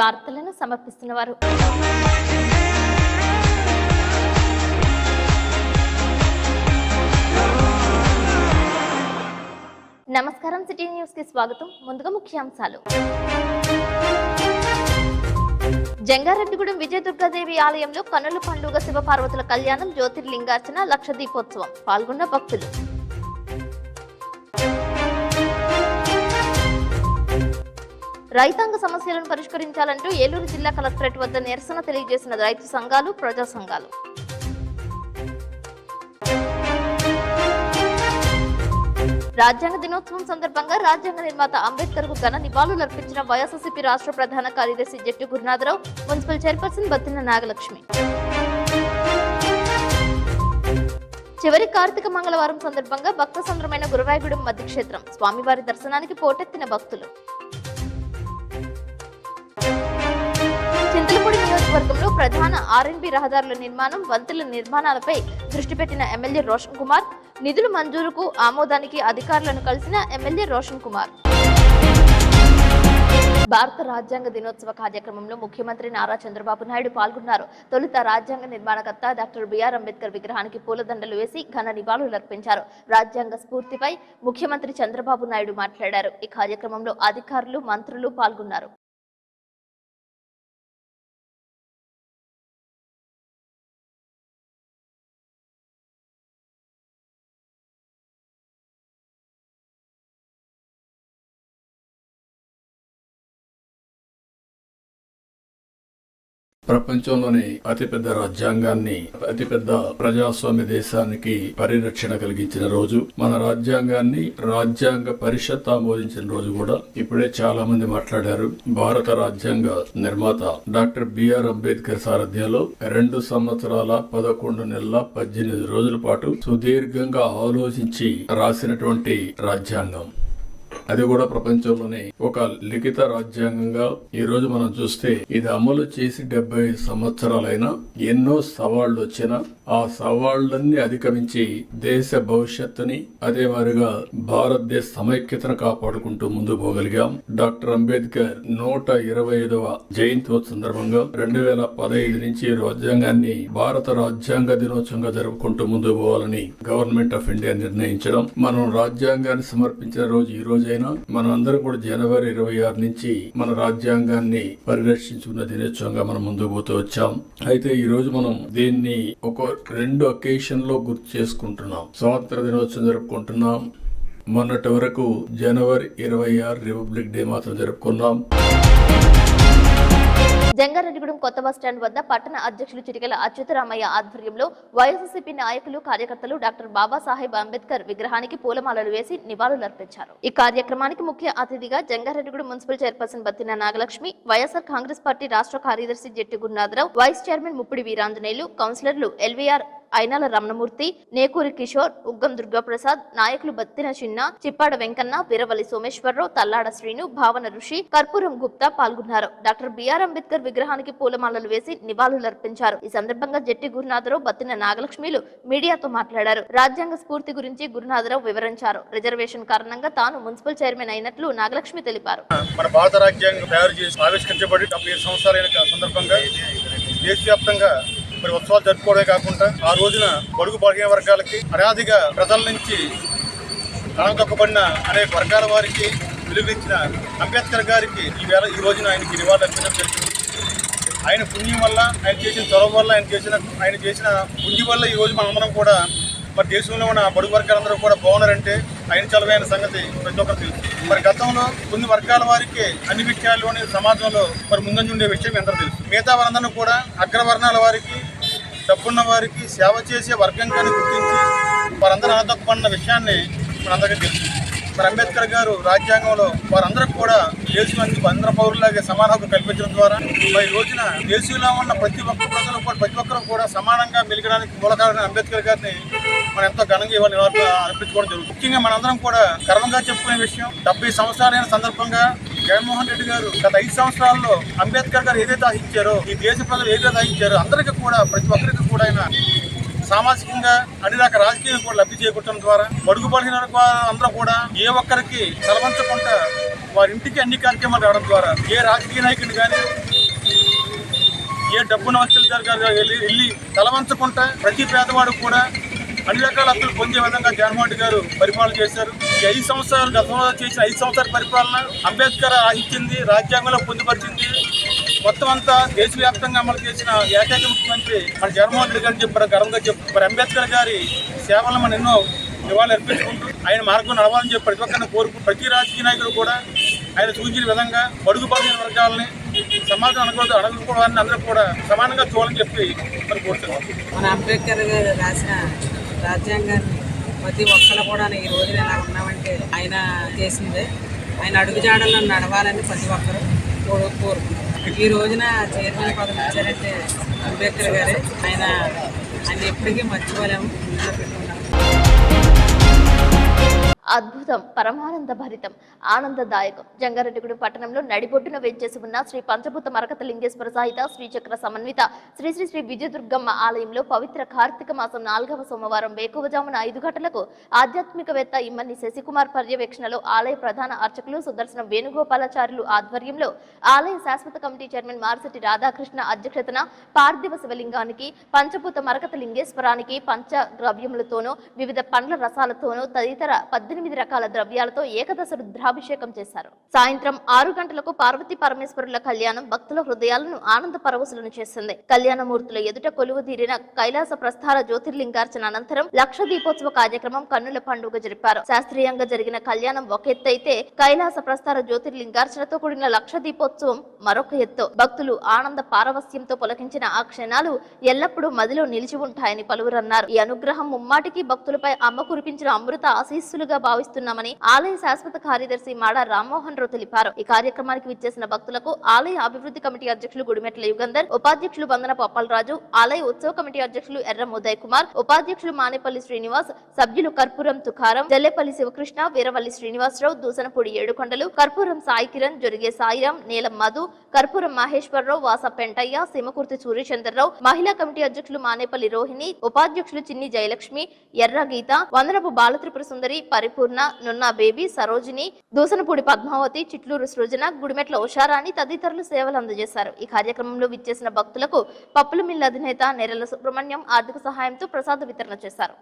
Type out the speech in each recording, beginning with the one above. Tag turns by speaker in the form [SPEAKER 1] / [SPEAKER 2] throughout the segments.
[SPEAKER 1] వార్తలను సమర్పిస్తున్నవారు నమస్కారం. City news కి స్వాగతం. ముందుగా ముఖ్యాంశాలు. జంగారెడ్డిగూడెం విజయదుర్గాదేవి ఆలయంలో కన్నుల పండుగ శివపార్వతుల కళ్యాణం, జ్యోతిర్లింగార్చన, లక్ష దీపోత్సవం. పాల్గొన్న భక్తులు. రైతాంగ సమస్యలను పరిష్కరించాలంటూ ఏలూరు జిల్లా కలెక్టరేట్ వద్ద నిరసన తెలియజేసిన రైతు సంఘాలు, ప్రజా సంఘాలు. రాజ్యాంగ దినోత్సవం సందర్భంగా రాజ్యాంగ నిర్మాత అంబేద్కర్ కు ఘన నివాళులర్పించిన వైఎస్ఆర్సీపీ రాష్ట్ర ప్రధాన కార్యదర్శి జట్టి గురునాథరావు, మున్సిపల్ చైర్పర్సన్ బత్తిన నాగలక్ష్మి. చివరి కార్తీక మంగళవారం సందర్భంగా భక్త సంద్రమైన గురురాయగూడెం మధ్యక్షేత్రం స్వామివారి దర్శనానికి పోటెత్తిన భక్తులు. చింతలపూడి నియోజకవర్గంలో ప్రధాన ఆర్ఎన్బి రహదారుల నిర్మాణం, వంతుల నిర్మాణాలపై దృష్టి పెట్టిన ఎమ్మెల్యే రోషన్ కుమార్. నిధుల మంజూరుకు ఆమోదానికి అధికారులను కలిసిన ఎమ్మెల్యే రోషన్ కుమార్. భారత రాజ్యాంగ దినోత్సవ కార్యక్రమంలో ముఖ్యమంత్రి నారా చంద్రబాబు నాయుడు పాల్గొన్నారు. తొలుత రాజ్యాంగ నిర్మాణకర్త డాక్టర్ బిఆర్ అంబేద్కర్ విగ్రహానికి పూలదండలు వేసి ఘన నివాళులర్పించారు. రాజ్యాంగ స్ఫూర్తిపై ముఖ్యమంత్రి చంద్రబాబు నాయుడు మాట్లాడారు. ఈ కార్యక్రమంలో అధికారులు, మంత్రులు పాల్గొన్నారు.
[SPEAKER 2] ప్రపంచంలోని అతిపెద్ద రాజ్యాంగాన్ని, అతిపెద్ద ప్రజాస్వామ్య దేశానికి పరిరక్షణ కలిగించిన రోజు, మన రాజ్యాంగాన్ని రాజ్యాంగ పరిషత్ ఆమోదించిన రోజు కూడా ఇప్పుడే చాలా మంది మాట్లాడారు. భారత రాజ్యాంగ నిర్మాత డాక్టర్ బిఆర్ అంబేద్కర్ సారథ్యంలో 2 సంవత్సరాల 11 నెలల 18 రోజుల పాటు సుదీర్ఘంగా ఆలోచించి రాసినటువంటి రాజ్యాంగం. అది కూడా ప్రపంచంలోనే ఒక లిఖిత రాజ్యాంగంగా ఈ రోజు మనం చూస్తే ఇది అమలు చేసి 75 సంవత్సరాలైనా ఎన్నో సవాళ్లు వచ్చినా ఆ సవాళ్లన్నీ అధిగమించి దేశ భవిష్యత్తుని, అదే మాదిరిగా భారతదేశ సమైక్యతను కాపాడుకుంటూ ముందుకు పోగలిగాం. డాక్టర్ అంబేద్కర్ 125వ జయంతి సందర్భంగా 2015 నుంచి రాజ్యాంగాన్ని భారత రాజ్యాంగ దినోత్సవంగా జరుపుకుంటూ ముందుకు పోవాలని గవర్నమెంట్ ఆఫ్ ఇండియా నిర్ణయించడం. మనం రాజ్యాంగాన్ని సమర్పించిన రోజు ఈ రోజైనా మనం అందరం కూడా జనవరి 26 నుంచి మన రాజ్యాంగాన్ని పరిరక్షించుకున్న దినోత్సవంగా మనం ముందుకు పోతూ వచ్చాం. అయితే ఈ రోజు మనం దీన్ని ఒక 2 అకేషన్ లో గుర్తు చేసుకుంటున్నాం. స్వాతంత్ర దినోత్సవం జరుపుకుంటున్నాం. మొన్నటి వరకు జనవరి 26 రిపబ్లిక్ డే మాత్రం జరుపుకున్నాం.
[SPEAKER 1] జంగారెడ్డిగూడెం కొత్త బస్టాండ్ వద్ద పట్టణ అధ్యక్షులు చిటికెల అచ్యుతరామయ్య ఆధ్వర్యంలో వైఎస్ఆర్సీపీ నాయకులు, కార్యకర్తలు డాక్టర్ బాబాసాహెబ్ అంబేద్కర్ విగ్రహానికి పూలమాలలు వేసి నివాళులర్పించారు. ఈ కార్యక్రమానికి ముఖ్య అతిథిగా Jangareddygudem municipal chairperson Battina Nagalakshmi, YSR Congress party రాష్ట్ర కార్యదర్శి జట్టి గురునాథరావు, వైస్ చైర్మన్ ముప్పిడి వీరాంజనేయులు, కౌన్సిలర్లు ఎల్వీఆర్ ఐనాల రమణమూర్తి, నేకూరి కిషోర్, ఉగ్గం దుర్గాప్రసాద్, నాయకులు బత్తిన చిన్న, చిప్పాడ వెంకన్న, వీరవల్లి సోమేశ్వరరావు, తల్లాడ శ్రీను, భావన ఋషి, కర్పూరం గుప్తా పాల్గొన్నారు. డాక్టర్ బిఆర్ అంబేద్కర్ విగ్రహానికి పూలమాలలు వేసి నివాళులర్పించారు. ఈ సందర్భంగా జట్టి గురునాథరావు, బత్తిన నాగలక్ష్మిలు మీడియాతో మాట్లాడారు. రాజ్యాంగ స్ఫూర్తి గురించి గురునాథరావు వివరించారు. రిజర్వేషన్ కారణంగా తాను మున్సిపల్ చైర్మన్ అయినట్లు నాగలక్ష్మి తెలిపారు.
[SPEAKER 3] మన భారత రాజ్యాంగం తయారు చేసి ఆవిష్కరించబడి 75 సంవత్సరాలైన సందర్భంగా దేశవ్యాప్తంగా మరి ఉత్సవాలు జరుపుకోవడమే కాకుండా ఆ రోజున బడుగు బలహీన వర్గాలకి, అనాదిగా ప్రజల నుంచి కనతొక్కబడిన అనేక వర్గాల వారికి విలువించిన అంబేద్కర్ గారికి ఈ రోజున ఆయనకి నివాళులు అర్పించడం జరిగింది. ఆయన పుణ్యం వల్ల, ఆయన చేసిన చొరవ వల్ల, ఆయన చేసిన పుణ్యం వల్ల ఈ రోజు మనందరం కూడా మరి దేశంలో ఉన్న బడుగు వర్గాలందరూ కూడా బాగున్నారంటే ఆయన చలవైన సంగతి ప్రతి ఒక్కరు తెలుసు. మరి గతంలో కొన్ని వర్గాల వారికి అన్ని విషయాల్లోని సమాజంలో మరి ముందంజ ఉండే విషయం ఎంతో తెలుసు. మిగతా వారందరూ కూడా అగ్రవర్ణాల వారికి, డబ్బున్న వారికి సేవ చేసే వర్గంగాన్ని గుర్తించి వారందరూ అనదొక్కబడిన విషయాన్ని మనందరికీ తెలుసు. మరి అంబేద్కర్ గారు రాజ్యాంగంలో వారందరూ కూడా దేశంలో అందరి పౌరులాగే సమాన హక్కు కల్పించడం ద్వారా మరి ఈ రోజున దేశంలో ఉన్న ప్రతి ఒక్క ప్రజలు కూడా, ప్రతి ఒక్కరు కూడా సమానంగా మెలగడానికి మూలకారణ అంబేద్కర్ గారిని మనం ఎంతో ఘనంగా ఇవాళ అర్పించుకోవడం జరుగుతుంది. ముఖ్యంగా మనందరం కూడా గర్వంగా చెప్పుకునే విషయం, 70 సంవత్సరాలైన సందర్భంగా జగన్మోహన్ రెడ్డి గారు గత 5 సంవత్సరాల్లో అంబేద్కర్ గారు ఏదైతే ఆశించారో, ఈ దేశ ప్రజలు ఏదైతే ఆశించారో అందరికీ కూడా, ప్రతి ఒక్కరికి కూడా ఆయన సామాజికంగా అన్ని రకాల రాజకీయం కూడా లబ్ధి చేకూర్చడం ద్వారా బడుగు బలహీన అందరూ కూడా ఏ ఒక్కరికి తలవంచకుండా వారి ఇంటికి అన్ని కార్యక్రమాలు రావడం ద్వారా ఏ రాజకీయ నాయకుడిని కానీ, ఏ డబ్బున వస్తువులు వెళ్ళి తలవంచకుండా ప్రతి పేదవాడు కూడా అన్ని రకాల హక్కులు పొందే విధంగా జగన్మోహన్ రెడ్డి గారు పరిపాలన చేశారు. ఈ 5 సంవత్సరాలు గతంలో చేసిన 5 సంవత్సరాల పరిపాలన అంబేద్కర్ ఆశించింది, రాజ్యాంగంలో పొందుపరిచింది, మొత్తం అంతా దేశవ్యాప్తంగా అమలు చేసిన ఏకైక ముఖ్యమంత్రి మన జగన్మోహన్ రెడ్డి గారు చెప్పారు, గర్వంగా చెప్పారు. మరి అంబేద్కర్ గారి సేవలను మనం ఎన్నో నివాళులు అర్పించుకుంటూ ఆయన మార్గం నడవాలని చెప్పి ప్రతి ఒక్కరిని కోరుకు ప్రతి రాజకీయ నాయకుడు కూడా ఆయన సూచించిన విధంగా బడుగు బలహీన వర్గాలని సమాజం అనుకోవడాన్ని అందరూ కూడా సమానంగా చూడాలని చెప్పి మరి కోరుతున్నాం.
[SPEAKER 4] మన అంబేద్కర్ గారు రాసిన రాజ్యాంగాన్ని ప్రతి ఒక్కరు కూడా ఈ రోజున ఎలా ఉన్నామంటే ఆయన చేసిందే. ఆయన అడుగుజాడలను నడవాలని ప్రతి ఒక్కరు కోరుకుంటున్నారు. ఈ రోజున చైర్మన్ పదవి ఇచ్చారంటే అంబేద్కర్ గారే. ఆయన ఎప్పటికీ మర్చిపోలేము.
[SPEAKER 1] అద్భుతం, పరమానంద భరితం, ఆనందదాయకం. జంగారెడ్డిగూడెం పట్టణంలో నడిబొడ్డున వేంచేసి ఉన్న శ్రీ పంచభూత మరకత లింగేశ్వర సహిత శ్రీచక్ర సమన్విత శ్రీ శ్రీ శ్రీ విజయదుర్గమ్మ ఆలయంలో పవిత్ర కార్తీక మాసం 4వ సోమవారం వేకువజామున 5 గంటలకు ఆధ్యాత్మికవేత్త ఇమ్మని శశికుమార్ పర్యవేక్షణలో ఆలయ ప్రధాన అర్చకులు సుదర్శనం వేణుగోపాలాచార్యులు ఆధ్వర్యంలో ఆలయ శాశ్వత కమిటీ చైర్మన్ మార్సటి రాధాకృష్ణ అధ్యక్షతన పార్థివ శివలింగానికి పంచభూత మరకత లింగేశ్వరానికి పంచద్రవ్యములతోనూ వివిధ పండ్ల రసాలతోనూ తదితర 18 రకాల ద్రవ్యాలతో ఏకదశ రుద్రాభిషేకం చేశారు. సాయంత్రం 6 గంటలకు పార్వతీ పరమేశ్వరుల కళ్యాణం భక్తుల హృదయాలను ఆనంద పరవశులను చేసింది. కళ్యాణమూర్తుల ఎదుట కొలువుదీరిన కైలాస ప్రస్థాన జ్యోతిర్లింగార్చన అనంతరం లక్ష దీపోత్సవ కార్యక్రమం కన్నుల పండుగ జరిపారు. శాస్త్రీయంగా జరిగిన కళ్యాణం ఒక ఎత్తైతే కైలాస ప్రస్థాన జ్యోతిర్లింగార్చనతో కూడిన లక్ష దీపోత్సవం మరొక ఎత్తు. భక్తులు ఆనంద పారవస్యంతో పులకించిన ఆ క్షణాలు ఎల్లప్పుడూ మదిలో నిలిచి ఉంటాయని పలువురు అన్నారు. ఈ అనుగ్రహం ముమ్మాటికి భక్తులపై అమ్మ కురిపించిన అమృత ఆశీస్సులుగా భావిస్తున్నామని ఆలయ శాశ్వత కార్యదర్శి మాడ రామ్మోహన్ రావు తెలిపారు. ఈ కార్యక్రమానికి విచ్చేసిన భక్తులకు ఆలయ అభివృద్ధి కమిటీ అధ్యక్షులు గుడిమెట్ల యుగంధర్, ఉపాధ్యక్షులు బందనపు అప్పలరాజు, ఆలయ ఉత్సవ కమిటీ అధ్యక్షులు ఎర్రం ఉదయ్ కుమార్, ఉపాధ్యక్షులు మానేపల్లి శ్రీనివాస్, సభ్యులు కర్పూరం తుకారం, జల్లేపల్లి శివకృష్ణ, వీరవల్లి శ్రీనివాసరావు, దూసనపూడి ఏడుకొండలు, కర్పూరం సాయి కిరణ్, జొరిగే సాయిరాం, నీలం మధు, కర్పూరం మహేశ్వరరావు, వాస పెంటయ్య, సీమకుర్తి సూర్యచంద్రరావు, మహిళా కమిటీ అధ్యక్షులు మానేపల్లి రోహిణి, ఉపాధ్యక్షులు చిన్ని జయలక్ష్మి, ఎర్ర గీత, వందనపు బాలత్రిపుర సుందరి, పరిపూర్ణ, నున్నా బేబీ, సరోజిని, దూసనపూడి పద్మావతి, చిట్లూరు సృజన, గుడిమెట్ల ఉషారాణి తదితరులు సేవలు అందజేశారు. ఈ కార్యక్రమంలో విచ్చేసిన భక్తులకు పప్పుల మిల్ అధినేత నెరల సుబ్రహ్మణ్యం ఆర్థిక సహాయంతో ప్రసాద వితరణ చేశారు.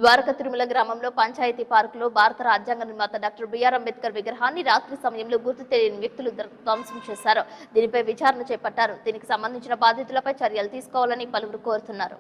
[SPEAKER 1] ద్వారకా తిరుమల గ్రామంలో పంచాయతీ పార్కులో భారత రాజ్యాంగ నిర్మాత డాక్టర్ బిఆర్ అంబేద్కర్ విగ్రహాన్ని రాత్రి సమయంలో గుర్తు తెలియని వ్యక్తులు ధ్వంసం చేశారు. దీనిపై విచారణ చేపట్టారు. దీనికి సంబంధించిన బాధితులపై చర్యలు తీసుకోవాలని పలువురు కోరుతున్నారు.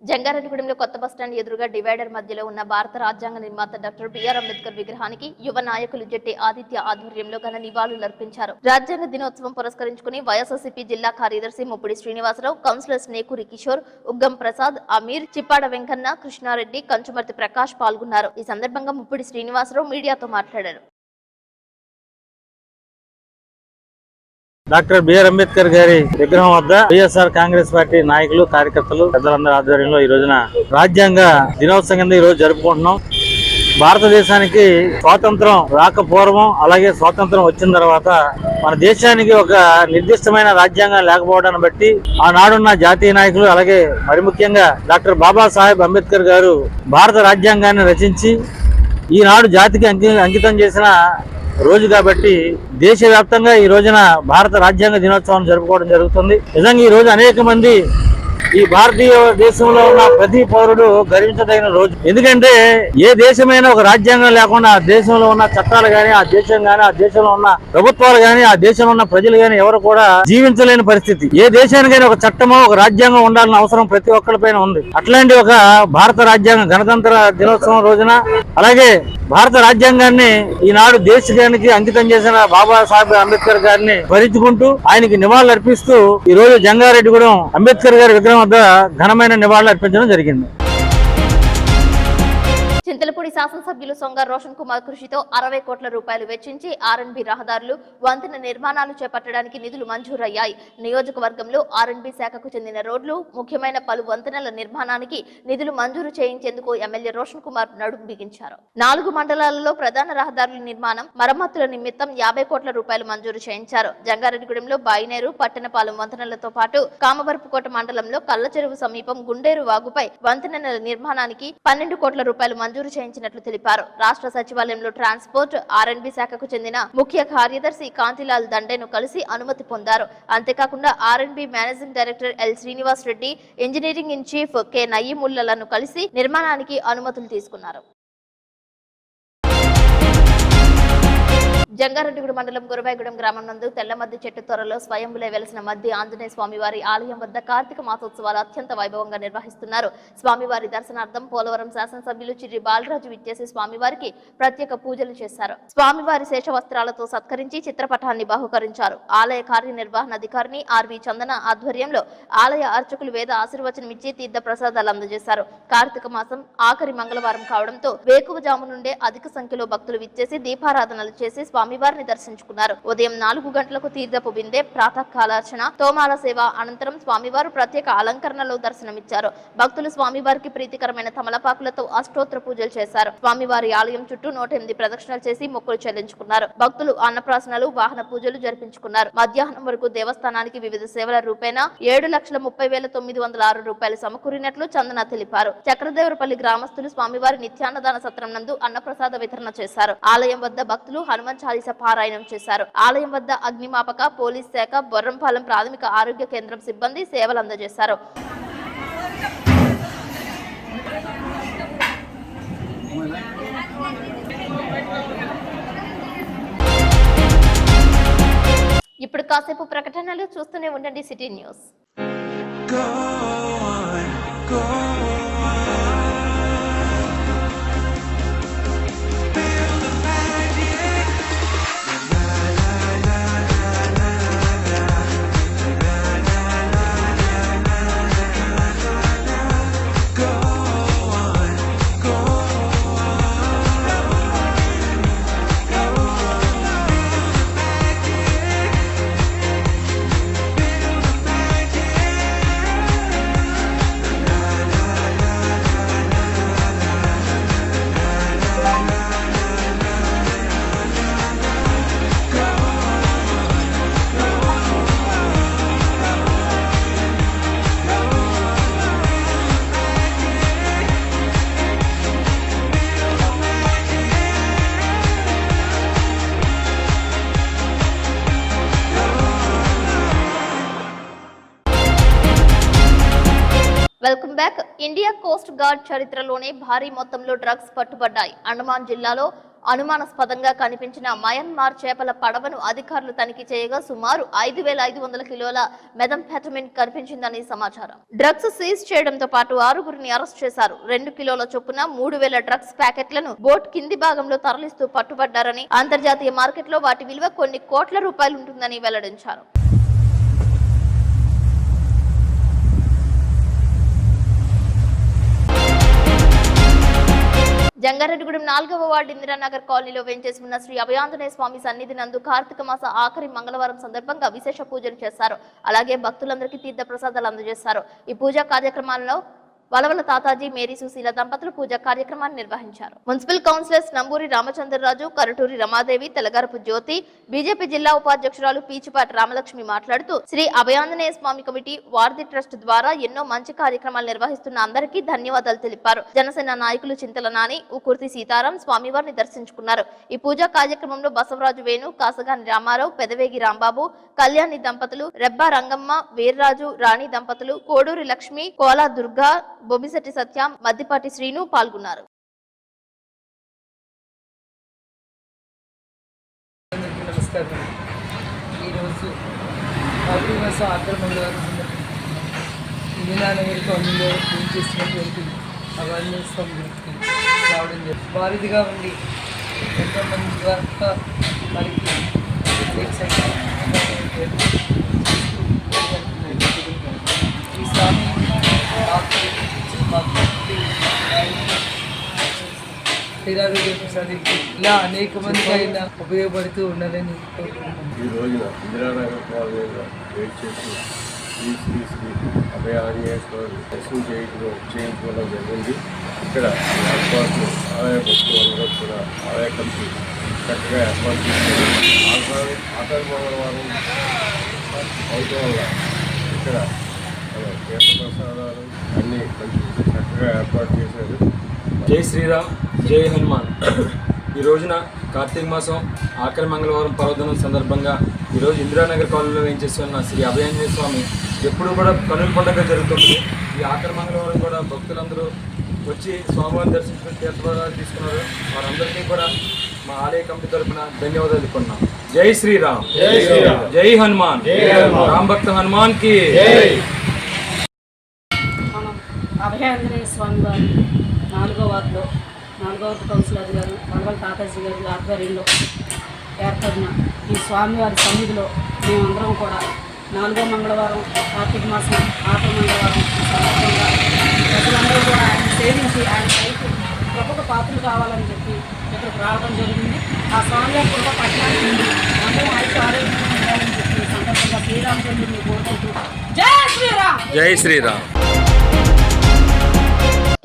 [SPEAKER 1] జంగారెడ్డిగూడెంలో కొత్త బస్టాండ్ ఎదురుగా డివైడర్ మధ్యలో ఉన్న భారత రాజ్యాంగ నిర్మాత డాక్టర్ బిఆర్ అంబేద్కర్ విగ్రహానికి యువ నాయకులు జెట్టి ఆదిత్య ఆధ్వర్యంలో ఘన నివాళులర్పించారు. రాజ్యాంగ దినోత్సవం పురస్కరించుకుని వైఎస్ఆర్సీపీ జిల్లా కార్యదర్శి ముప్పిడి శ్రీనివాసరావు, కౌన్సిలర్స్ నేకూరి కిషోర్, ఉగ్గం ప్రసాద్, అమీర్, చిప్పాడ వెంకన్న, కృష్ణారెడ్డి, కంచుమర్తి ప్రకాష్ పాల్గొన్నారు. ఈ సందర్భంగా ముప్పిడి శ్రీనివాసరావు మీడియాతో మాట్లాడారు.
[SPEAKER 5] డాక్టర్ బిఆర్ అంబేద్కర్ గారి విగ్రహం వద్ద వైఎస్ఆర్ కాంగ్రెస్ పార్టీ నాయకులు, కార్యకర్తలు, పెద్దలందరి ఆధ్వర్యంలో ఈ రోజున రాజ్యాంగ దినోత్సవం కింద ఈ రోజు జరుపుకుంటున్నాం. భారతదేశానికి స్వాతంత్రం రాకపూర్వం, అలాగే స్వాతంత్రం వచ్చిన తర్వాత మన దేశానికి ఒక నిర్దిష్టమైన రాజ్యాంగం లేకపోవడాన్ని బట్టి ఆనాడున్న జాతీయ నాయకులు, అలాగే మరి ముఖ్యంగా డాక్టర్ బాబాసాహెబ్ అంబేద్కర్ గారు భారత రాజ్యాంగాన్ని రచించి ఈనాడు జాతికి అంకితం చేసిన రోజు కాబట్టి దేశవ్యాప్తంగా ఈ రోజున భారత రాజ్యాంగ దినోత్సవం జరుపుకోవడం జరుగుతుంది. నిజంగా ఈ రోజు అనేక మంది ఈ భారతీయ దేశంలో ఉన్న ప్రతి పౌరుడు గర్వించదగిన రోజు. ఎందుకంటే ఏ దేశమైనా ఒక రాజ్యాంగం లేకుండా ఆ దేశంలో ఉన్న చట్టాలు గాని, ఆ దేశం గాని, ఆ దేశంలో ఉన్న ప్రభుత్వాలు గాని, ఆ దేశంలో ఉన్న ప్రజలు గాని ఎవరు కూడా జీవించలేని పరిస్థితి. ఏ దేశానికైనా ఒక చట్టమో ఒక రాజ్యాంగం ఉండాలన్న అవసరం ప్రతి ఒక్కరిపైన ఉంది. అట్లాంటి ఒక భారత రాజ్యాంగం గణతంత్ర దినోత్సవం రోజున, అలాగే భారత రాజ్యాంగాన్ని ఈనాడు దేశానికి అంకితం చేసిన బాబాసాహెబ్ అంబేద్కర్ గారిని స్మరించుకుంటూ ఆయనకి నివాళులు అర్పిస్తూ ఈ రోజు జంగారెడ్డిగూడెం అంబేద్కర్ గారి విగ్రహం వద్ద ఘనమైన నివాళులు అర్పించడం జరిగింది.
[SPEAKER 1] చింతలపూడి శాసనసభ్యులు సొంగ రోషన్ కుమార్ కృషితో 60 కోట్ల రూపాయలు వెచ్చించి ఆర్ఎన్బి రహదారులు, వంతెన నిర్మాణాలు చేపట్టడానికి నిధులు మంజూరయ్యాయి. నియోజకవర్గంలో ఆర్ఎన్బి శాఖకు చెందిన రోడ్లు, ముఖ్యమైన పలు వంతెనల నిర్మాణానికి నిధులు మంజూరు చేయించేందుకు ఎమ్మెల్యే రోషన్ కుమార్ నడుం బిగించారు. 4 మండలాలలో ప్రధాన రహదారుల నిర్మాణం, మరమ్మతుల నిమిత్తం 50 కోట్ల రూపాయలు మంజూరు చేయించారు. జంగారెడ్డిగూడెంలో బాయినేరు, పట్టణపాలెం వంతెనలతో పాటు కామవరపుకోట మండలంలో కల్లచెరువు సమీపం గుండేరు వాగుపై వంతెనల నిర్మాణానికి 12 కోట్ల రూపాయలు మంజూరు చేయించినట్లు తెలిపారు. రాష్ట్ర సచివాలయంలో ట్రాన్స్పోర్ట్, ఆర్ఎన్బి శాఖకు చెందిన ముఖ్య కార్యదర్శి కాంతిలాల్ దండేను కలిసి అనుమతి పొందారు. అంతేకాకుండా RNB managing director L Srinivas Reddy, engineering in chief K నయ్యిముల్లను కలిసి నిర్మాణానికి అనుమతులు తీసుకున్నారు. జంగారెడ్డిగూడెం మండలం గురవాయిగూడెం గ్రామం నందు తెల్లమద్ది చెట్టు త్వరలో స్వయంభులే వెలిసిన మద్ది ఆంజనేయ స్వామివారి ఆలయం వద్ద కార్తీక మాసోత్సవాలు అత్యంత వైభవంగా నిర్వహిస్తున్నారు. స్వామివారి దర్శనార్థం పోలవరం శాసనసభ్యులు చిర్రి బాలరాజు విచ్చేసి స్వామివారికి ప్రత్యేక పూజలు చేశారు. స్వామివారి శేషవస్త్రాలతో సత్కరించి చిత్రపటాన్ని బహుకరించారు. ఆలయ కార్యనిర్వహణాధికారిని ఆర్వి చందన ఆధ్వర్యంలో ఆలయ అర్చకులు వేద ఆశీర్వచనం ఇచ్చి తీర్థ ప్రసాదాలు అందజేశారు. కార్తీక మాసం ఆఖరి మంగళవారం కావడంతో వేకువజాము నుండే అధిక సంఖ్యలో భక్తులు విచ్చేసి దీపారాధనలు చేసి స్వామివారిని దర్శించుకున్నారు. ఉదయం 4 గంటలకు తీర్థపు బిందె, ప్రాతకాలార్చన, తోమాల సేవ అనంతరం స్వామివారు ప్రత్యేక అలంకరణలో దర్శనమిచ్చారు. భక్తులు స్వామివారికి ప్రీతికరమైన తమలపాకులతో అష్టోత్తర పూజలు చేశారు. స్వామివారి ఆలయం చుట్టూ 108 ప్రదక్షిణలు చేసి మొక్కులు చెల్లించుకున్నారు. భక్తులు అన్నప్రాసనలు, వాహన పూజలు జరిపించుకున్నారు. మధ్యాహ్నం వరకు దేవస్థానానికి వివిధ సేవల రూపేణా 7,30,906 రూపాయలు సమకూరినట్లు చందన తెలిపారు. చక్రదేవరపల్లి గ్రామస్తులు స్వామివారి నిత్యాన్నదాన సత్రం నందు అన్నప్రసాద వితరణ చేశారు. ఆలయం వద్ద భక్తులు హనుమాన్ చాలీసా పారాయణం చేశారు. ఆలయం వద్ద అగ్నిమాపక, పోలీస్ శాఖ, బొర్రంపాలెం ప్రాథమిక ఆరోగ్య కేంద్రం సిబ్బంది సేవలు అందజేశారు. ఇప్పుడు కాసేపు ప్రకటనలు చూస్తూనే ఉండండి city news. Welcome back. India coast guard చరిత్రలోనే భారీ మొత్తంలో డ్రగ్స్ పట్టుబడ్డాయి. అండమాన్ జిల్లాలో అనుమానాస్పదంగా కనిపించిన మయన్మార్ చేపల పడవను అధికారులు తనిఖీ చేయగా సుమారు 5,500 కిలోల మెథంఫెటమిన్ కనిపించిందని సమాచారం. డ్రగ్స్ సీజ్ చేయడంతో పాటు 6గురిని అరెస్ట్ చేశారు. 2 కిలోల చొప్పున 3,000 డ్రగ్స్ ప్యాకెట్లను బోట్ కింది భాగంలో తరలిస్తూ పట్టుబడ్డారని, అంతర్జాతీయ మార్కెట్లో వాటి విలువ కొన్ని కోట్ల రూపాయలు ఉంటుందని వెల్లడించారు. జంగారెడ్డిగూడెం 4వ వార్డు ఇందిరానగర్ కాలనీలో వెంచేసి ఉన్న శ్రీ అభయాంజనేయ స్వామి సన్నిధి నందు కార్తీక మాస ఆఖరి మంగళవారం సందర్భంగా విశేష పూజలు చేశారు. అలాగే భక్తులందరికీ తీర్థ ప్రసాదాలు అందజేశారు. ఈ పూజా కార్యక్రమాల్లో వలవల తాతాజీ, మేరీ సుశీల దంపతులు పూజా కార్యక్రమాన్ని నిర్వహించారు. మున్సిపల్ కౌన్సిలర్స్ నంబూరి రామచంద్రరాజు, కరటూరి రమాదేవి, తెలగరపు జ్యోతి, బీజేపీ జిల్లా ఉపాధ్యక్షురాలు పీచిపాటి రామలక్ష్మి మాట్లాడుతూ శ్రీ అభయాంజనేయ స్వామి కమిటీ, వార్ది ట్రస్ట్ ద్వారా ఎన్నో మంచి కార్యక్రమాలు నిర్వహిస్తున్న అందరికీ ధన్యవాదాలు తెలిపారు. జనసేన నాయకులు చింతల నాని, ఉకుర్తి సీతారాం స్వామివారిని దర్శించుకున్నారు. ఈ పూజా కార్యక్రమంలో బసవరాజు వేణు, కాసగాని రామారావు, పెదవేగి రాంబాబు, కళ్యాణి దంపతులు, రెబ్బా రంగమ్మ, వీర్రాజు, రాణి దంపతులు, కోడూరి లక్ష్మి, కోలా దుర్గా, బొబిశెట్టి సత్యం, మద్దిపాటి శ్రీను పాల్గొన్నారు.
[SPEAKER 6] నమస్కారం. ఈరోజు కార్తీక మాసం ఆఖరి మంగళవారం ఇందిరానగర్ కాలనీలో పూజ చేసినటువంటి అభయాంజనేయ స్వామి గుడికి రావడం జరిగింది. వారిదిగా ఉండి ఎంతోమంది ద్వారా వారికి ఈ స్వామి శ్రీరాములు ప్రసాదించి ఇలా అనేక మందికి ఆయన ఉపయోగపడుతూ ఉండాలని కోరుకుంటున్నాను.
[SPEAKER 7] ఈ రోజున ఇందిరానగర్ కాలనీలో వెయిట్ చేసి శ్రీ అభయ ఆంజనేయ స్వామి దర్శనం చేయించుకోవడం జరిగింది. ఇక్కడ ఏర్పాట్లు ఆలయ భక్తులందరూ కూడా ఆలయ కమిటీ చక్కగా ఏర్పాటు చేశారు. ఆఖరి మంగళవారం అవటం వల్ల ఇక్కడ తీర్థప్రసాదాలు అన్నీ చక్కగా ఏర్పాటు చేశారు.
[SPEAKER 8] జై శ్రీరామ్, జై హనుమాన్. ఈ రోజున కార్తీక మాసం ఆఖరి మంగళవారం పర్వదినం సందర్భంగా ఈరోజు ఇందిరానగర్ కాలనీలో వేయించేసి ఉన్న శ్రీ అభయాంజనేయ స్వామి ఎప్పుడు కూడా కనుల పండుగ జరుగుతుంది. ఈ ఆఖరి మంగళవారం కూడా భక్తులందరూ వచ్చి స్వామివారిని దర్శించుకుని తీర్థప్రసాదాలు తీసుకున్నారు. వారందరికీ కూడా మా ఆలయ కమిటీ తరఫున ధన్యవాదాలు తెలుపుకున్నాం. జై శ్రీరామ్, జై శ్రీరామ్, జై హనుమాన్, రామ్ భక్త హనుమాన్ కి.
[SPEAKER 9] మనం అభయాంజనేయ స్వామి వారి 4వ వార్డులో 4వ వార్డు కౌన్సిలర్ గారు వనవల్ తాతాజీ గారి ఆధ్వర్యంలో ఏర్పడిన ఈ స్వామివారి సన్నిధిలో మేమందరం కూడా 4వ మంగళవారం కార్తీక మాసం ఆఖరి మంగళవారం సందర్భంగా ప్రజలందరూ కూడా ఆయన సేవించి ఆయన పైకి గొప్ప పాత్రలు కావాలని చెప్పి ఇక్కడికి రావడం జరిగింది. ఆ స్వామివారి కృప పట్టణానికి ఉంది అందరూ ఐక్య ఆరోగ్యంగా ఉండాలని చెప్పి సందర్భంగా శ్రీరామచంద్రుడిని కోరుకుంటూ జై శ్రీరామ్,
[SPEAKER 8] జై శ్రీరామ్.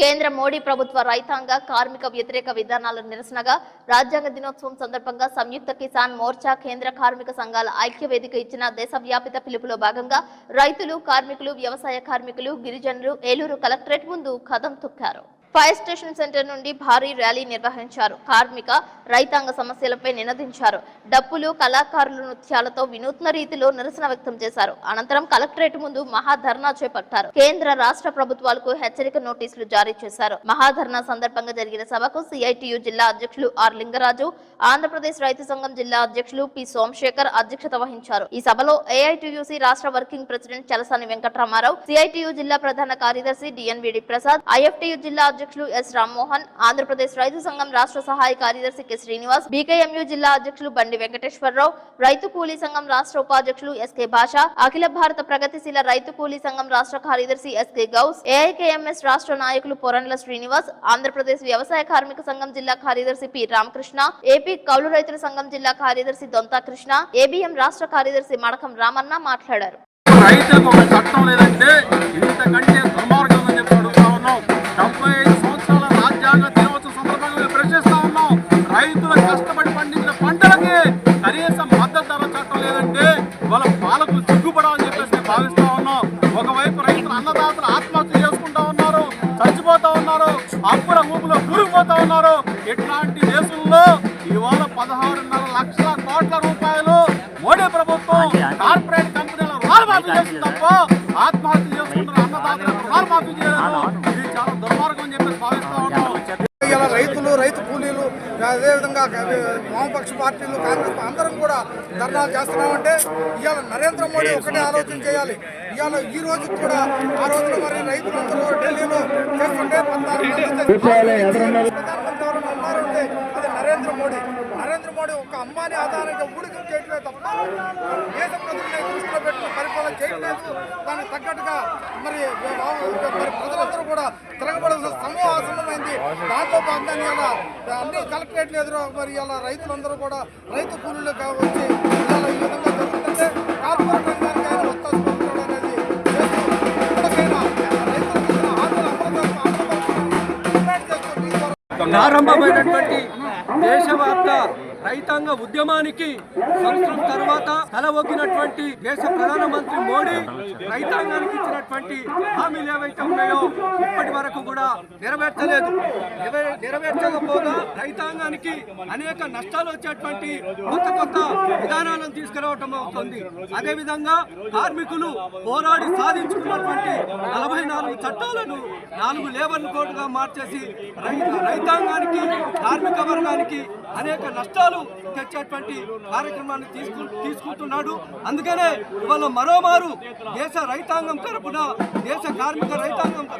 [SPEAKER 1] కేంద్ర మోడీ ప్రభుత్వ రైతాంగ కార్మిక వ్యతిరేక విధానాల నిరసనగా రాజ్యాంగ దినోత్సవం సందర్భంగా సంయుక్త కిసాన్ మోర్చా కేంద్ర కార్మిక సంఘాల ఐక్య వేదిక ఇచ్చిన దేశవ్యాపిత పిలుపులో భాగంగా రైతులు, కార్మికులు, వ్యవసాయ కార్మికులు, గిరిజనులు ఏలూరు కలెక్టరేట్ ముందు కదం తొక్కారు. ఫైర్ స్టేషన్ సెంటర్ నుండి భారీ ర్యాలీ నిర్వహించారు. కార్మిక, రైతాంగ సమస్యలపై నినదించారు. డప్పులు, కళాకారుల నృత్యాలతో వినూత్న రీతిలో నిరసన వ్యక్తం చేశారు. అనంతరం కలెక్టరేట్ ముందు మహాధర్నా చేపట్టారు. కేంద్ర, రాష్ట్ర ప్రభుత్వాలకు హెచ్చరిక నోటీసులు జారీ చేశారు. మహాధర్నా సందర్భంగా జరిగిన సభకు సిఐటియు జిల్లా అధ్యక్షులు ఆర్ లింగరాజు, ఆంధ్రప్రదేశ్ రైతు సంఘం జిల్లా అధ్యక్షులు పి సోమశేఖర్ అధ్యక్షత వహించారు. ఈ సభలో ఏఐటియుసి రాష్ట్ర working president Chalasani Venkataramarao, CITU జిల్లా ప్రధాన కార్యదర్శి డిఎన్విడి ప్రసాద్, ఐఎఫ్టియు జిల్లా అధ్యక్షులు ఎస్ రామ్మోహన్, ఆంధ్రప్రదేశ్ రైతు సంఘం రాష్ట్ర సహాయ కార్యదర్శి కె శ్రీనివాస్, బీకేఎంయు జిల్లా అధ్యక్షులు బండి వెంకటేశ్వరరావు, రైతు కూలీ సంఘం రాష్ట్ర ఉపాధ్యక్షులు ఎస్కే భాష, అఖిల భారత ప్రగతిశీల రైతు కూలీ సంఘం రాష్ట్ర కార్యదర్శి ఎస్కే గౌస్, ఏఐకేఎంఎస్ రాష్ట్ర నాయకులు పొరండ్ల శ్రీనివాస్, ఆంధ్రప్రదేశ్ వ్యవసాయ కార్మిక సంఘం జిల్లా కార్యదర్శి పి రామకృష్ణ, ఏపీ కౌలు రైతుల సంఘం జిల్లా కార్యదర్శి దొంతా కృష్ణ, ఏబిఎం రాష్ట్ర కార్యదర్శి మడకం రామన్న మాట్లాడారు.
[SPEAKER 3] రైతులకు ఒక చట్టం లేదంటే ఇంతకంటే దుర్మార్గం అని చెప్పి అడుగుతా ఉన్నాం. 75 సంవత్సరాల రాజ్యాంగ దినోత్సవం సందర్భంగా మేము ప్రశ్నిస్తా ఉన్నాం. రైతులు కష్టపడి పండించిన పంటలకి కనీస మద్దతు ధర చట్టం లేదంటే వాళ్ళ పాలకు సిగ్గుపడాలని చెప్పేసి మేము భావిస్తా ఉన్నాం. ఒకవైపు రైతులు అన్నదాతలు ఆత్మహత్య చేసుకుంటా ఉన్నారు, చచ్చిపోతా ఉన్నారు, అప్పుల ఊపులో కూలిపోతా ఉన్నారు. ఇట్లాంటి దేశంలో ఇవాళ 16.5 లక్షల కోట్ల రూపాయలు మోడీ ప్రభుత్వం కార్పొరేట్ కంపెనీల రుణమాఫీ చేస్తుంది తప్ప ఆత్మహత్య చేసుకుంటున్న అన్నదాతలకు రుణమాఫీ చేయలేదు. ఇది చాలా దుర్మార్గం అని చెప్పేసి భావిస్తా ఉన్నాం. ఇలా రైతులు, రైతు కూలీలు, అదేవిధంగా వామపక్ష పార్టీలు, కాంగ్రెస్ అందరం కూడా ధర్నాలు చేస్తున్నామంటే ఇవాళ నరేంద్ర మోడీ ఒకటే ఆలోచన చేయాలి. ఇవాళ ఈ రోజు కూడా ఆ రోజున మరి రైతులందరూ ఢిల్లీలో చేస్తుంటే 14 మంది ప్రధానమంత్రి ఉన్నారంటే అది నరేంద్ర మోడీ. నరేంద్ర మోడీ ఒక అంబానీ ఆధారంగా ఊడికం చేయట్లేదు తప్ప దేశ ప్రజల్ని దృష్టిలో పెట్టుకుని పరిపాలన చేయట్లేదు. దానికి తగ్గట్టుగా మరి ప్రజలందరూ కూడా తిరగబడాల్సిన సమయం ఆసన్నమైంది. దాంతో భాగంగా ఇలా అన్ని కలెక్టరేట్లు ఎదురు మరి ఇలా రైతులందరూ కూడా రైతు కూలీలు వచ్చి ఇలా ఈ విధంగా జరుగుతుంటే కార్పొరేట్ రంగానికి ఆయన ఒత్తాసు పలుకుతాడు అనేది ఇప్పటికైనా రైతులకు
[SPEAKER 10] ప్రారంభమైనటువంటి దేశవ్యాప్త రైతాంగ ఉద్యమానికి సంవత్సరం తర్వాత తలవొగ్గినటువంటి దేశ ప్రధానమంత్రి మోడీ రైతాంగానికి ఇచ్చినటువంటి హామీలు ఏవైతే ఉన్నాయో ఇప్పటి వరకు కూడా నెరవేర్చలేదు. నెరవేర్చకపోగా రైతాంగానికి అనేక నష్టాలు వచ్చేటువంటి కొత్త విధానాలను తీసుకురావటం అవుతుంది. అదేవిధంగా కార్మికులు పోరాడి సాధించుకున్నటువంటి 44 చట్టాలను 4 లేబర్ కోడ్గా మార్చేసి రైతాంగానికి, కార్మిక వర్గానికి అనేక నష్టాలు తెచ్చేటువంటి కార్యక్రమాన్ని తీసుకుంటున్నాడు. అందుకనే ఇవాళ మరోమారు దేశ రైతాంగం తరపున, దేశ కార్మిక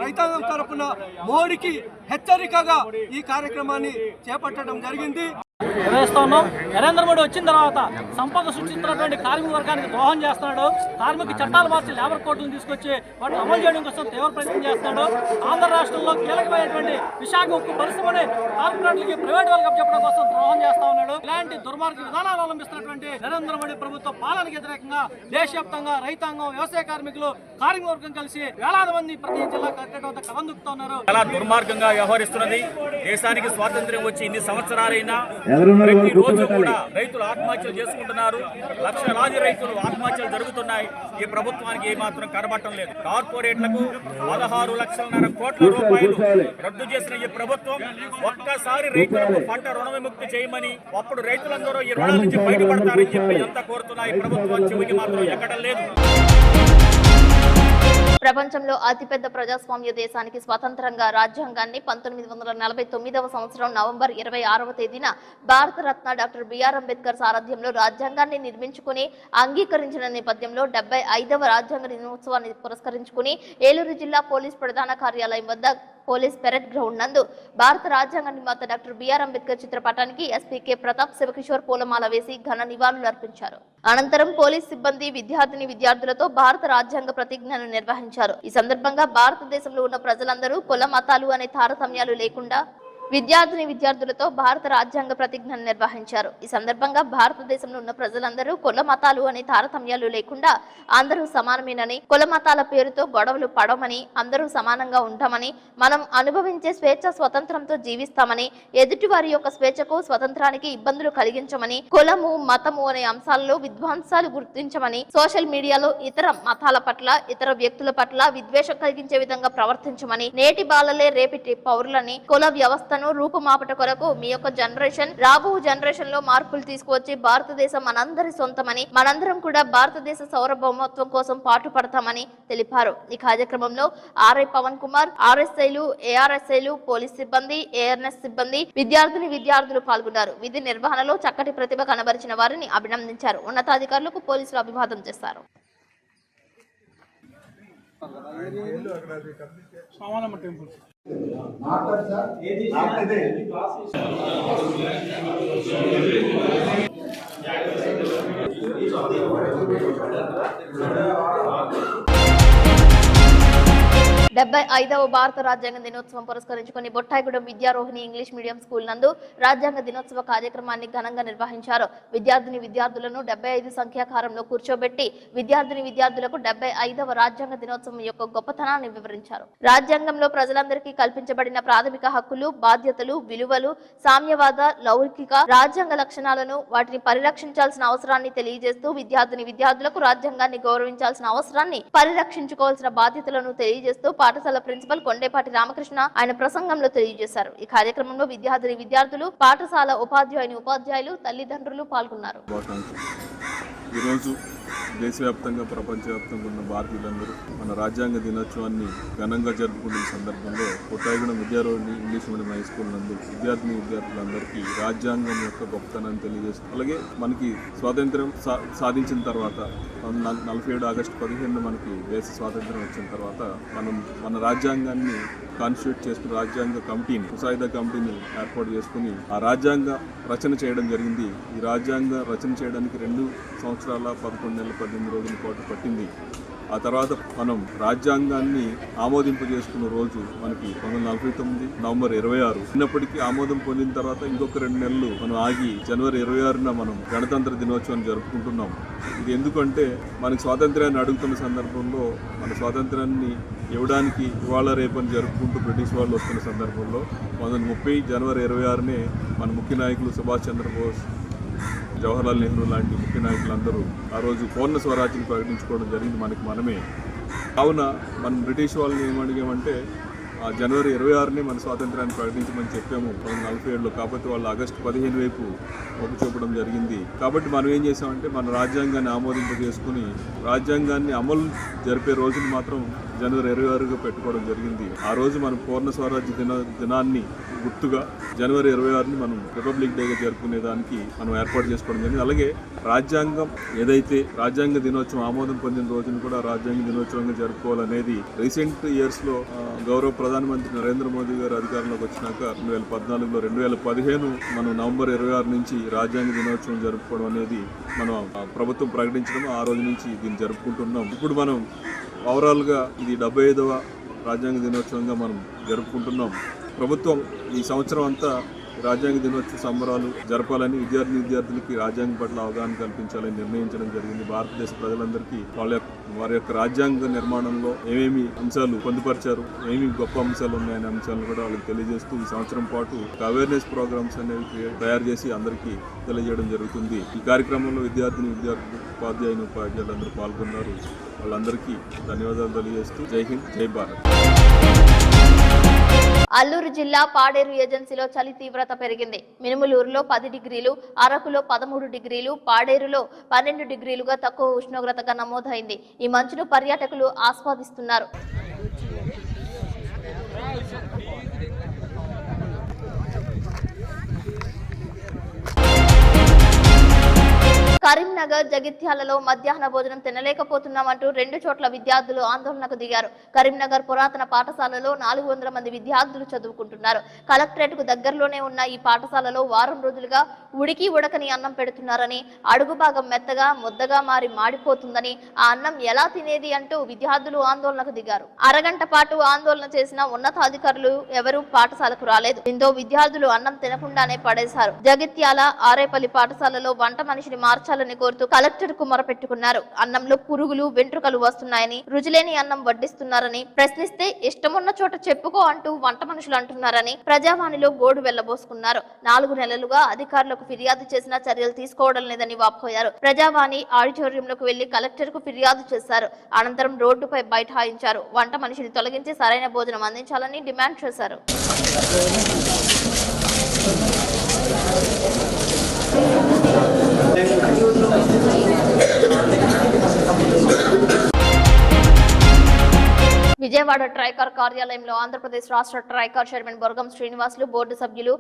[SPEAKER 10] రైతాంగం తరపున మోడీకి హెచ్చరికగా ఈ కార్యక్రమాన్ని చేపట్టడం జరిగింది.
[SPEAKER 11] నిర్వహిస్తూ ఉన్నాం. నరేంద్ర మోడీ వచ్చిన తర్వాత సంపద సృష్టిస్తున్నటువంటి కార్మిక వర్గానికి ద్రోహం చేస్తున్నాడు. కార్మిక చట్టాలు మార్చి లేబర్ కోర్టులను తీసుకొచ్చి వాటిని అమలు చేయడం కోసం తీవ్ర ప్రయత్నం చేస్తున్నాడు. ఆంధ్ర రాష్ట్రంలో కీలకమైనటువంటి విశాఖ ఉక్కు పరిశ్రమని కార్పొరేట్లకి ప్రైవేట్ వాళ్ళకి చెప్పడం కోసం ద్రోహం చేస్తా ఉన్నాడు. ఇలాంటి దుర్మార్గ విధానాలు అవలంబిస్తున్నటువంటి నరేంద్ర మోడీ ప్రభుత్వ పాలనకు వ్యతిరేకంగా దేశవ్యాప్తంగా రైతాంగం, వ్యవసాయ కార్మికులు, కార్మిక వర్గం కలిసి వేలాది మంది ప్రతి జిల్లా కలెక్టరేట్ వద్ద కలందుకుతా ఉన్నారు.
[SPEAKER 12] చాలా దుర్మార్గంగా వ్యవహరిస్తున్నది. దేశానికి స్వాతంత్ర్యం వచ్చి ఇన్ని సంవత్సరాలైనా ప్రతి రోజు కూడా రైతులు ఆత్మహత్యలు చేసుకుంటున్నారు. లక్షలాది రైతులు ఆత్మహత్యలు జరుగుతున్నాయి. ఈ ప్రభుత్వానికి ఏమాత్రం కనబడటం లేదు. కార్పొరేట్లకు 16,00,000 కోట్ల రూపాయలు రద్దు చేసిన ఈ ప్రభుత్వం ఒక్కసారి రైతులకు పంట రుణ విముక్తి చేయమని, అప్పుడు రైతులందరూ ఈ రుణాల నుంచి బయటపడతారని చెప్పి ఎంత కోరుతున్నా ఈ ప్రభుత్వం చెవికి మాత్రం ఎక్కడం లేదు.
[SPEAKER 1] ప్రపంచంలో అతిపెద్ద ప్రజాస్వామ్య దేశానికి స్వతంత్రంగా రాజ్యాంగాన్ని 1949వ సంవత్సరం నవంబర్ 26వ తేదీన భారతరత్న డాక్టర్ బిఆర్ అంబేద్కర్ సారథ్యంలో రాజ్యాంగాన్ని నిర్మించుకుని అంగీకరించిన నేపథ్యంలో 75వ రాజ్యాంగ దినోత్సవాన్ని పురస్కరించుకుని ఏలూరు జిల్లా పోలీస్ ప్రధాన కార్యాలయం వద్ద పోలీస్ పెరెడ్ గ్రౌండ్ నందు భారత రాజ్యాంగ నిర్మాత డాక్టర్ బిఆర్ అంబేద్కర్ చిత్రపటానికి ఎస్పీ కె ప్రతాప్ శివకిషోర్ పూలమాల వేసి ఘన నివాళులు అర్పించారు. అనంతరం పోలీస్ సిబ్బంది విద్యార్థులతో భారత రాజ్యాంగ ప్రతిజ్ఞను నిర్వహించారు. ఈ సందర్భంగా భారతదేశంలో ఉన్న ప్రజలందరూ కుల మతాలు అనే తారతమ్యాలు లేకుండా విద్యార్థులతో భారత రాజ్యాంగ ప్రతిజ్ఞను నిర్వహించారు. ఈ సందర్భంగా భారతదేశంలో ఉన్న ప్రజలందరూ కుల మతాలు అనే తారతమ్యాలు లేకుండా అందరూ సమానమేనని, కుల మతాల పేరుతో గొడవలు పడమని, అందరూ సమానంగా ఉంటామని, మనం అనుభవించే స్వేచ్ఛ స్వతంత్రంతో జీవిస్తామని, ఎదుటి వారి యొక్క స్వేచ్ఛకు స్వతంత్రానికి ఇబ్బందులు కలిగించమని, కులము మతము అనే అంశాలలో విధ్వంసాలు గుర్తించమని, సోషల్ మీడియాలో ఇతర మతాల పట్ల, ఇతర వ్యక్తుల పట్ల విద్వేషం కలిగించే విధంగా ప్రవర్తించమని, నేటి బాలలే రేపటి పౌరులని, కుల వ్యవస్థ రూపుమాపట కొరకు మీ యొక్క జనరేషన్ రాబో జనరేషన్ లో మార్పులు తీసుకువచ్చి భారతదేశం మనందరి సొంతమని, మనందరం కూడా భారతదేశ సార్వభౌమత్వం కోసం పాటుపడతామని తెలిపారు. ఈ కార్యక్రమంలో ఆర్ఐ పవన్ కుమార్, ఆర్ఎస్ఐలు, ఏఆర్ఎస్ఐలు, పోలీస్ సిబ్బంది, ఏఆర్ఎస్ సిబ్బంది, విద్యార్థులు పాల్గొన్నారు. విధి నిర్వహణలో చక్కటి ప్రతిభ కనబరిచిన వారిని అభినందించారు. ఉన్నతాధికారులకు పోలీసులు అభివాదం చేశారు. డెబ్బై 75వ భారత రాజ్యాంగ దినోత్సవం పురస్కరించుకుని Bottaigudem Vidyarohini English medium school నందు రాజ్యాంగ దినోత్సవ కార్యక్రమాన్ని ఘనంగా నిర్వహించారు. విద్యార్థులను 75 సంఖ్యాకారంలో కూర్చోబెట్టి విద్యార్థులకు 75వ రాజ్యాంగ దినోత్సవం యొక్క గొప్పతనాన్ని వివరించారు. రాజ్యాంగంలో ప్రజలందరికీ కల్పించబడిన ప్రాథమిక హక్కులు, బాధ్యతలు, విలువలు, సామ్యవాద, లౌకిక రాజ్యాంగ లక్షణాలను, వాటిని పరిరక్షించాల్సిన అవసరాన్ని తెలియజేస్తూ విద్యార్థులకు రాజ్యాంగాన్ని గౌరవించాల్సిన అవసరాన్ని, పరిరక్షించుకోవాల్సిన బాధ్యతలను తెలియజేస్తూ పాఠశాల ప్రిన్సిపల్ కొండేపాటి రామకృష్ణ ఆయన ప్రసంగంలో తెలియజేశారు. ఈ కార్యక్రమంలో విద్యార్థులు, పాఠశాల ఉపాధ్యాయులు, తల్లిదండ్రులు పాల్గొన్నారు.
[SPEAKER 13] ఈరోజు దేశవ్యాప్తంగా, ప్రపంచవ్యాప్తంగా ఉన్న భారతీయులందరూ మన రాజ్యాంగ దినోత్సవాన్ని ఘనంగా జరుపుకునే సందర్భంలో Kottaigudem Vidyarohini English medium high school నందు విద్యార్థులందరికీ రాజ్యాంగం యొక్క గొప్పతనాన్ని తెలియజేస్తుంది. అలాగే మనకి స్వాతంత్ర్యం సాధించిన తర్వాత 47 ఆగస్టు 15 మనకి దేశ స్వాతంత్ర్యం వచ్చిన తర్వాత మన రాజ్యాంగాన్ని కాన్స్టిట్యూట్ చేసుకుని రాజ్యాంగ కమిటీని, ముసాయిదా కమిటీని ఏర్పాటు చేసుకుని ఆ రాజ్యాంగ రచన చేయడం జరిగింది. ఈ రాజ్యాంగ రచన చేయడానికి 2 సంవత్సరాల 11 నెలల 18 రోజుల పాటు పట్టింది. ఆ తర్వాత మనం రాజ్యాంగాన్ని ఆమోదింపజేసుకున్న రోజు మనకి 1949 నవంబర్ 26. ఉన్నప్పటికీ ఆమోదం పొందిన తర్వాత ఇంకొక 2 నెలలు మనం ఆగి జనవరి 26న మనం గణతంత్ర దినోత్సవాన్ని జరుపుకుంటున్నాం. ఇది ఎందుకంటే మనకి స్వాతంత్ర్యాన్ని అడుగుతున్న సందర్భంలో మన స్వాతంత్రాన్ని ఇవ్వడానికి ఇవాళ రేపని జరుపుకుంటూ బ్రిటిష్ వాళ్ళు వస్తున్న సందర్భంలో 1930 జనవరి 26నే మన ముఖ్య నాయకులు సుభాష్ చంద్రబోస్, జవహర్లాల్ నెహ్రూ లాంటి ముఖ్య నాయకులందరూ ఆ రోజు పూర్ణ స్వరాజ్యం ప్రకటించుకోవడం జరిగింది మనమే. కావున మనం బ్రిటిష్ వాళ్ళని ఏమడిగామంటే జనవరి 26నే మన స్వాతంత్రాన్ని ప్రకటించమని చెప్పాము 1947లో. కాకపోతే వాళ్ళు ఆగస్టు 15 వైపు మొగ్గు చూపడం జరిగింది. కాబట్టి మనం ఏం చేసామంటే మన రాజ్యాంగాన్ని ఆమోదింపజేసుకుని రాజ్యాంగాన్ని అమలు జరిపే రోజును మాత్రం జనవరి 26గా పెట్టుకోవడం జరిగింది. ఆ రోజు మనం పూర్ణ స్వరాజ్య దినాన్ని గుర్తుగా జనవరి 26ని మనం రిపబ్లిక్ డేగా జరుపుకునే దానికి మనం ఏర్పాటు చేసుకోవడం జరిగింది. అలాగే రాజ్యాంగం ఏదైతే రాజ్యాంగ దినోత్సవం ఆమోదం పొందిన రోజును కూడా రాజ్యాంగ దినోత్సవంగా జరుపుకోవాలనేది రీసెంట్ ఇయర్స్లో గౌరవ ప్రధానమంత్రి నరేంద్ర మోదీ గారు అధికారంలోకి వచ్చినాక 2014లో 2015 మనం నవంబర్ 26 నుంచి రాజ్యాంగ దినోత్సవం జరుపుకోవడం అనేది మనం ప్రభుత్వం ప్రకటించడం, ఆ రోజు నుంచి దీన్ని జరుపుకుంటున్నాం. ఇప్పుడు మనం ఓవరాల్గా ఇది 75వ రాజ్యాంగ దినోత్సవంగా మనం జరుపుకుంటున్నాం. ప్రభుత్వం ఈ సంవత్సరం అంతా రాజ్యాంగ దినోత్సవ సంబరాలు జరపాలని, విద్యార్థులకి రాజ్యాంగం పట్ల అవగాహన కల్పించాలని నిర్ణయించడం జరిగింది. భారతదేశ ప్రజలందరికీ వారి యొక్క రాజ్యాంగ నిర్మాణంలో ఏమేమి అంశాలు పొందుపరిచారు, ఏమేమి గొప్ప అంశాలు ఉన్నాయనే అంశాలను కూడా వాళ్ళకి తెలియజేస్తూ ఈ సంవత్సరం పాటు అవేర్నెస్ ప్రోగ్రామ్స్ అనేవి తయారు చేసి అందరికీ తెలియజేయడం జరుగుతుంది. ఈ కార్యక్రమంలో విద్యార్థులు, ఉపాధ్యాయులందరూ పాల్గొన్నారు. వాళ్ళందరికీ ధన్యవాదాలు తెలియజేస్తూ జై హింద్, జై భారత్.
[SPEAKER 1] అల్లూరు జిల్లా పాడేరు ఏజెన్సీలో చలి తీవ్రత పెరిగింది. మినుములూరులో 10 డిగ్రీలు, అరకులో 13 డిగ్రీలు, పాడేరులో 12 డిగ్రీలుగా తక్కువ ఉష్ణోగ్రతగా నమోదైంది. ఈ మంచును పర్యాటకులు ఆస్వాదిస్తున్నారు. కరీంనగర్ జగిత్యాలలో మధ్యాహ్న భోజనం తినలేకపోతున్నామంటూ 2 చోట్ల విద్యార్థులు ఆందోళనకు దిగారు. కరీంనగర్ పురాతన పాఠశాలలో 400 మంది విద్యార్థులు చదువుకుంటున్నారు. కలెక్టరేట్ కు దగ్గరలోనే ఉన్న ఈ పాఠశాలలో వారం రోజులుగా ఉడికి ఉడకని అన్నం పెడుతున్నారని, అడుగు భాగం మెత్తగా ముద్దగా మారి మాడిపోతుందని, ఆ అన్నం ఎలా తినేది అంటూ విద్యార్థులు ఆందోళనకు దిగారు. అరగంట పాటు ఆందోళన చేసిన ఉన్నతాధికారులు ఎవరూ పాఠశాలకు రాలేదు. దీంతో విద్యార్థులు అన్నం తినకుండానే పడేశారు. జగిత్యాల ఆరేపల్లి పాఠశాలలో వంట మనిషిని మార్చాలని కోరుతూ కలెక్టర్ కు మొరపెట్టుకున్నారు. అన్నంలో పురుగులు, వెంట్రుకలు వస్తున్నాయని, రుచిలేని అన్నం వడ్డిస్తున్నారని, ప్రశ్నిస్తే ఇష్టమున్న చోట చెప్పుకో అంటూ వంట మనుషులు అంటున్నారని ప్రజావాణిలో గోడు వెళ్లబోసుకున్నారు. 4 నెలలుగా అధికారులకు ఫిర్యాదు చేసినా చర్యలు తీసుకోవడం లేదని వాపోయారు. ప్రజావాణి ఆడిటోరియంలోకి వెళ్లి కలెక్టర్ కు ఫిర్యాదు చేశారు. అనంతరం రోడ్డుపై బైఠాయించారు. వంట మనిషిని తొలగించి సరైన భోజనం అందించాలని డిమాండ్ చేశారు. విజయవాడ ట్రైకార్ కార్యాలయంలో ఆంధ్రప్రదేశ్ రాష్ట్ర ట్రైకార్ చైర్మన్ బొరగం శ్రీనివాసులు, బోర్డు సభ్యులు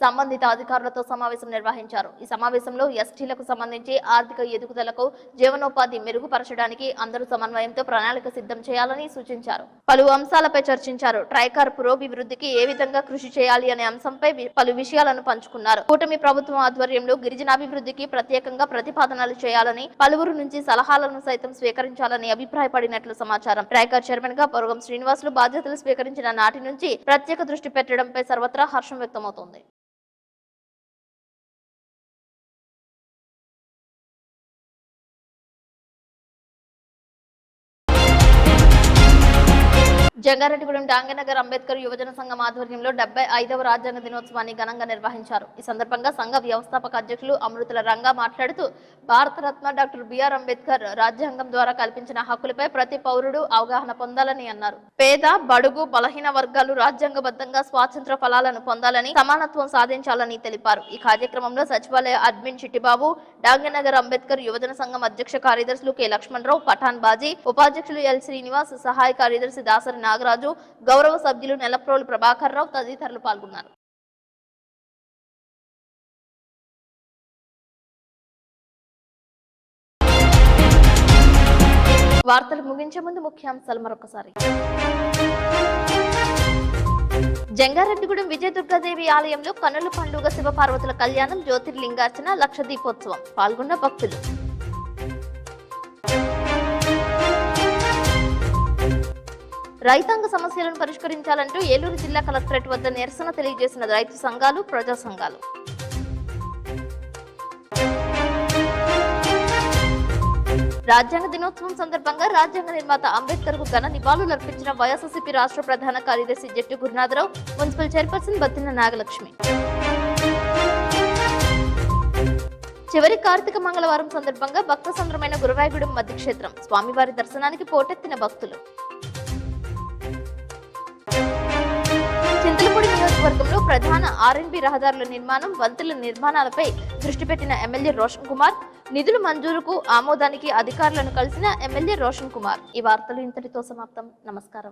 [SPEAKER 1] సంబంధిత అధికారులతో సమావేశం నిర్వహించారు. ఈ సమావేశంలో ఎస్టీలకు సంబంధించి ఆర్థిక ఎదుగుదలకు, జీవనోపాధి మెరుగుపరచడానికి అందరూ సమన్వయంతో ప్రణాళిక సిద్ధం చేయాలని సూచించారు. పలు అంశాలపై చర్చించారు. ట్రైకార్ పురోభివృద్ధికి ఏ విధంగా కృషి చేయాలి అనే అంశంపై పలు విషయాలను పంచుకున్నారు. కూటమి ప్రభుత్వం ఆధ్వర్యంలో గిరిజనాభివృద్ధికి ప్రత్యేకంగా ప్రతిపాదనలు చేయాలని, పలువురు నుంచి సలహాలను సైతం స్వీకరించాలని అభిప్రాయపడినట్లు సమాచారం. ట్రైకార్ చైర్మన్ గా బొరగం శ్రీనివాసులు బాధ్యతలు స్వీకరించిన నాటి నుంచి ప్రత్యేక దృష్టి పెట్టడంపై సర్వత్రా హర్షం వ్యక్తమవుతోంది. జంగారెడ్డిగూడెం డాంగనగర్ అంబేద్కర్ యువజన సంఘం ఆధ్వర్యంలో 75వ రాజ్యాంగ దినోత్సవాన్ని ఘనంగా నిర్వహించారు. ఈ సందర్భంగా సంఘ వ్యవస్థాపక అధ్యక్షులు అమృతుల రంగా మాట్లాడుతూ, భారతరత్న డాక్టర్ బిఆర్ అంబేద్కర్ రాజ్యాంగం ద్వారా కల్పించిన హక్కులపై ప్రతి పౌరుడు అవగాహన పొందాలని అన్నారు. పేద, బడుగు, బలహీన వర్గాలు రాజ్యాంగబద్ధంగా స్వాతంత్ర ఫలాలను పొందాలని, సమానత్వం సాధించాలని తెలిపారు. ఈ కార్యక్రమంలో సచివాలయ అడ్మిన్ చిట్టిబాబు, డాంగనగర్ అంబేద్కర్ యువజన సంఘం అధ్యక్ష కార్యదర్శులు కె లక్ష్మణరావు, పఠాన్ బాజీ, ఉపాధ్యక్షులు ఎల్ శ్రీనివాస్, సహాయ కార్యదర్శి దాసరి నాగరాజు, గౌరవ సభ్యులు నెలప్రోలు ప్రభాకర్ రావు తదితరులు పాల్గొన్నారు. వార్తలు ముగించే ముందు ముఖ్యాంశాలు మరొకసారి. జంగారెడ్డిగూడెం విజయదుర్గాదేవి ఆలయంలో కన్నుల పండుగ శివపార్వతుల కళ్యాణం, జ్యోతిర్లింగార్చన, లక్ష దీపోత్సవం. పాల్గొన్న భక్తులు. రైతాంగ సమస్యలను పరిష్కరించాలంటూ ఏలూరు జిల్లా కలెక్టరేట్ వద్ద నిరసన తెలియజేసిన రైతు సంఘాలు, ప్రజా సంఘాలు. రాజ్యాంగ దినోత్సవం సందర్భంగా రాజ్యాంగ నిర్మాత అంబేద్కర్ కు ఘన నివాళులు అర్పించిన వైఎస్ఆర్సీపీ రాష్ట్ర ప్రధాన కార్యదర్శి జట్టు గురునాథరావు, మున్సిపల్ చైర్పర్సన్ బత్తిన నాగలక్ష్మి. చివరి కార్తీక మంగళవారం సందర్భంగా భక్త సంద్రమైన గురువాయగూడెం మధ్యక్షేత్రం, స్వామివారి దర్శనానికి పోటెత్తిన భక్తులు. చింతలపూడి నియోజకవర్గంలో ప్రధాన ఆర్ఎన్బి రహదారుల నిర్మాణం, వంతుల నిర్మాణాలపై దృష్టి పెట్టిన ఎమ్మెల్యే రోషన్ కుమార్. నిధుల మంజూరుకు ఆమోదానికి అధికారులను కలిసిన ఎమ్మెల్యే రోషన్ కుమార్. ఈ వార్తలు ఇంతటితో సమాప్తం. నమస్కారం.